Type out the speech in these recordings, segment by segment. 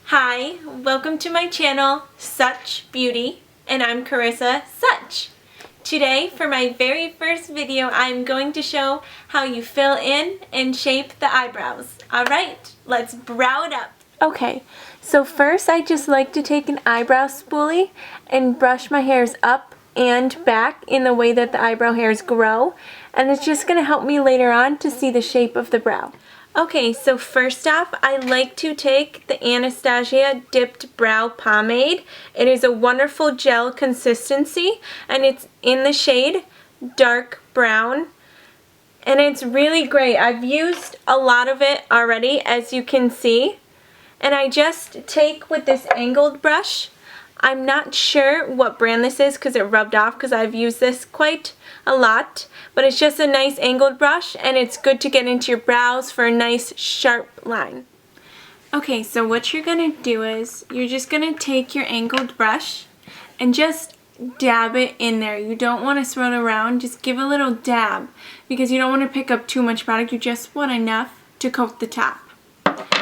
Hi, welcome to my channel, Such Beauty, and I'm Carissa Such. Today, for my very first video, I'm going to show how you fill in and shape the eyebrows. Alright, let's brow it up. Okay, so first I just like to take an eyebrow spoolie and brush my hairs up and back in the way that the eyebrow hairs grow, and it's just going to help me later on to see the shape of the brow. Okay, so first off, I like to take the Anastasia Dipped Brow Pomade. It is a wonderful gel consistency, and it's in the shade Dark Brown. And it's really great. I've used a lot of it already, as you can see. And I just take with this angled brush. I'm not sure what brand this is because it rubbed off because I've used this quite a lot. But it's just a nice angled brush and it's good to get into your brows for a nice sharp line. Okay, so what you're going to do is you're just going to take your angled brush and just dab it in there. You don't want to swirl it around, just give a little dab because you don't want to pick up too much product. You just want enough to coat the top.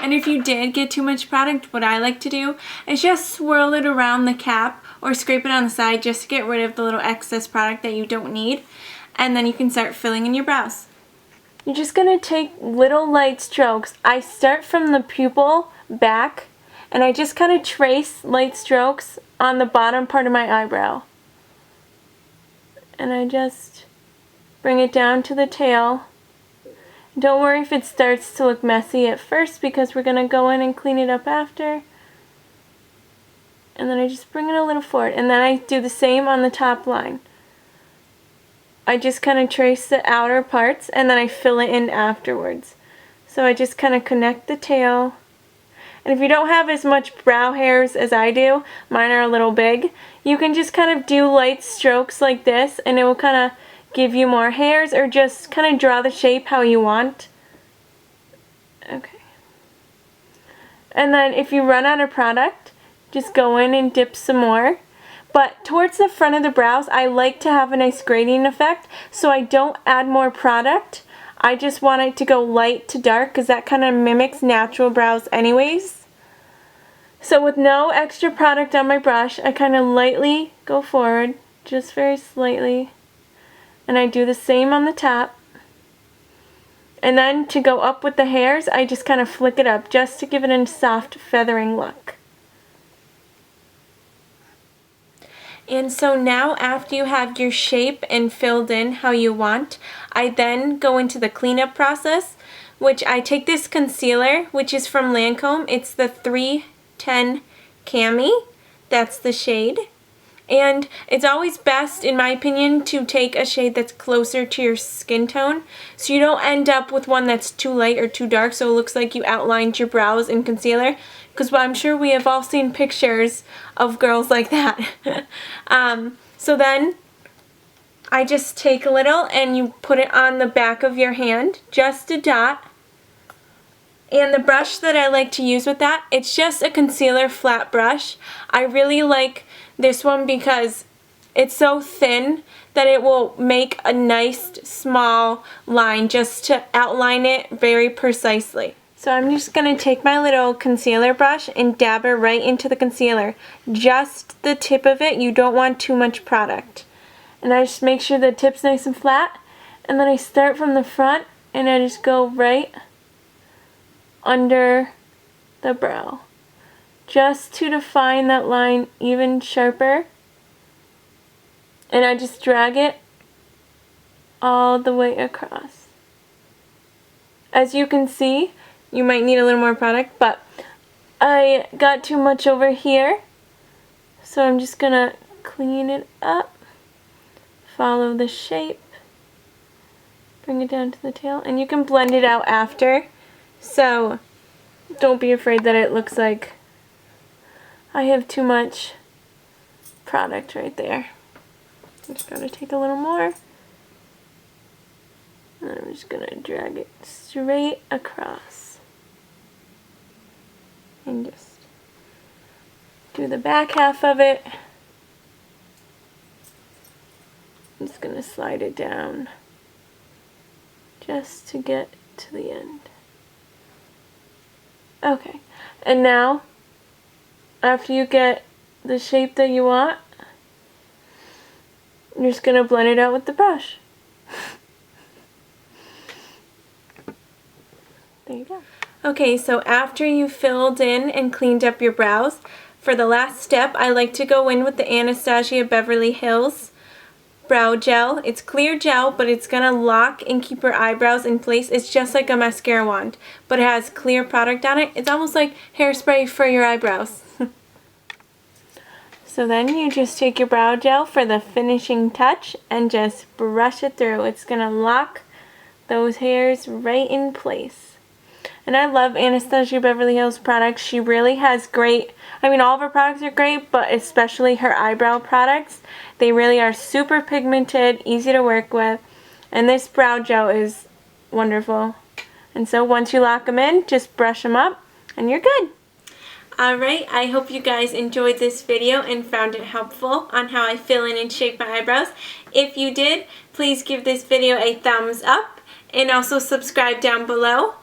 And if you did get too much product, what I like to do is just swirl it around the cap or scrape it on the side just to get rid of the little excess product that you don't need. And then you can start filling in your brows. You're just going to take little light strokes. I start from the pupil back and I just kind of trace light strokes on the bottom part of my eyebrow. And I just bring it down to the tail. Don't worry if it starts to look messy at first because we're going to go in and clean it up after. And then I just bring it a little forward. And then I do the same on the top line. I just kind of trace the outer parts and then I fill it in afterwards. So I just kind of connect the tail. And if you don't have as much brow hairs as I do, mine are a little big, you can just kind of do light strokes like this and it will kind of give you more hairs or just kind of draw the shape how you want. Okay. And then if you run out of product, just go in and dip some more. But towards the front of the brows, I like to have a nice gradient effect, so I don't add more product. I just want it to go light to dark because that kind of mimics natural brows anyways. So with no extra product on my brush, I kind of lightly go forward, just very slightly. And I do the same on the top. And then to go up with the hairs, I just kind of flick it up just to give it a soft feathering look. And so now after you have your shape and filled in how you want, I then go into the cleanup process, which I take this concealer, which is from Lancome. It's the 310 Cami. That's the shade. And it's always best, in my opinion, to take a shade that's closer to your skin tone so you don't end up with one that's too light or too dark so it looks like you outlined your brows in concealer, because I'm sure we have all seen pictures of girls like that. So then I just take a little and you put it on the back of your hand, just a dot. And the brush that I like to use with that, it's just a concealer flat brush. I really like this one because it's so thin that it will make a nice small line just to outline it very precisely. So I'm just going to take my little concealer brush and dab it right into the concealer. Just the tip of it, you don't want too much product. And I just make sure the tip's nice and flat. And then I start from the front and I just go right under the brow, just to define that line even sharper. And I just drag it all the way across. As you can see, you might need a little more product, but I got too much over here, so I'm just gonna clean it up, follow the shape, bring it down to the tail, and you can blend it out after. So don't be afraid that it looks like I have too much product right there. I'm just going to take a little more. And I'm just going to drag it straight across. And just do the back half of it. I'm just going to slide it down just to get to the end. Okay, and now after you get the shape that you want, you're just going to blend it out with the brush. There you go. Okay, so after you filled in and cleaned up your brows, for the last step, I like to go in with the Anastasia Beverly Hills brow gel. It's clear gel, but it's going to lock and keep your eyebrows in place. It's just like a mascara wand, but it has clear product on it. It's almost like hairspray for your eyebrows. So then you just take your brow gel for the finishing touch and just brush it through. It's going to lock those hairs right in place. And I love Anastasia Beverly Hills products. She really has great, I mean, all of her products are great, but especially her eyebrow products. They really are super pigmented, easy to work with, and this brow gel is wonderful. And so once you lock them in, just brush them up, and you're good. Alright, I hope you guys enjoyed this video and found it helpful on how I fill in and shape my eyebrows. If you did, please give this video a thumbs up and also subscribe down below.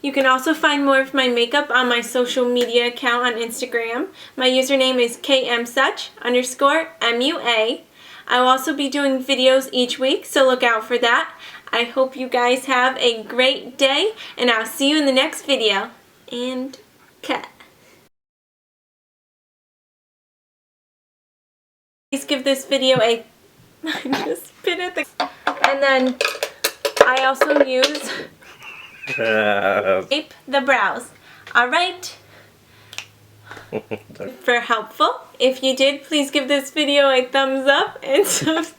You can also find more of my makeup on my social media account on Instagram. My username is kmsuch_MUA. I will also be doing videos each week, so look out for that. I hope you guys have a great day, and I'll see you in the next video. And cut. Please give this video a... I just spit at the... And then I also use... shape the brows. Alright. For helpful. If you did, please give this video a thumbs up and subscribe.